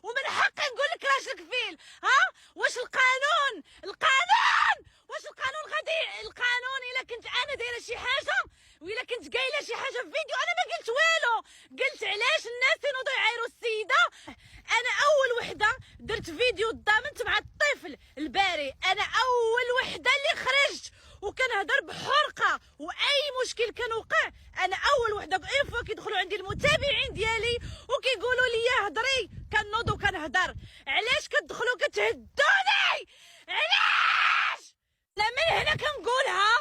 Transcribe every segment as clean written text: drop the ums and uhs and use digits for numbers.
ومن حقي نقول لك راجل كفيل. واش القانون واش القانون غادي القانون الا كنت انا دايره شي حاجه وإلا كنت قايله شي حاجه في فيديو انا ما قلت والو. قلت علاش الناس ينوضوا يعايروا السيده. انا اول وحده درت فيديو ضامنت مع الطفل الباري، انا اول وحده اللي خرجت وكنهضر بحرقه واي مشكل كان وقع انا اول وحده. اون فوا كيدخلوا عندي المتابعين ديالي وكيقولوا لي هضري كنوض وكنهضر. علاش كتدخلوا كتهدوني؟ علاش؟ لا من هنا كنقولها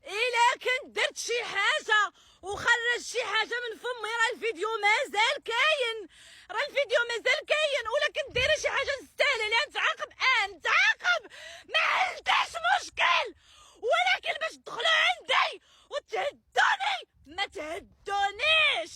الا كنت درت شي حاجه وخرج شي حاجه من فمي راه الفيديو مازال كاين، راه الفيديو مازال كاين. ولا كنت دايره شي حاجه نستاهل عليها نتعاقب نتعاقب، ما عندهاش مشكل. ولكن باش تدخلوا عندي وتهدوني ما تهدونيش،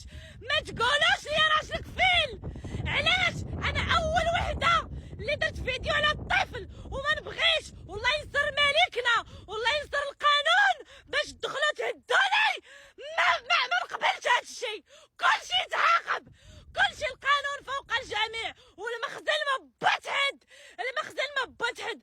ما تقولوش لي راجل كفيل. علاش؟ انا اول وحده اللي درت فيديو على الطفل وما نبغيش. والله ينصر مالكنا والله ينصر القانون باش تدخلوا تهدوني. ما نقبلش هذا الشيء. كلشي يتعاقب، كلشي القانون فوق الجميع. والمخزن ما بتهد، المخزن ما بتهد،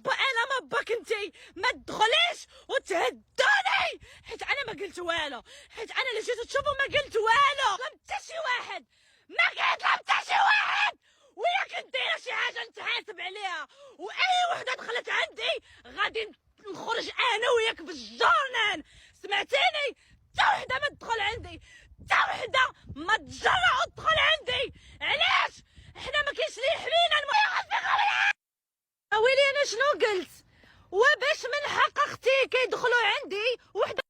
انا ما باك انتي ما تدخليش وتهدوني حيت انا ما قلت والو، حيت انا اللي جيت تشوفوا ما قلت والو. ظلمت حتى شي واحد، ما قلت حتى شي واحد. ويا كنت دايره شي حاجه نتحاسب عليها. واي وحده دخلت عندي غادي نخرج انا وياك بالجرنان. سمعتيني؟ حتى وحده ما تدخل عندي، حتى وحده ما تجرأ وتدخل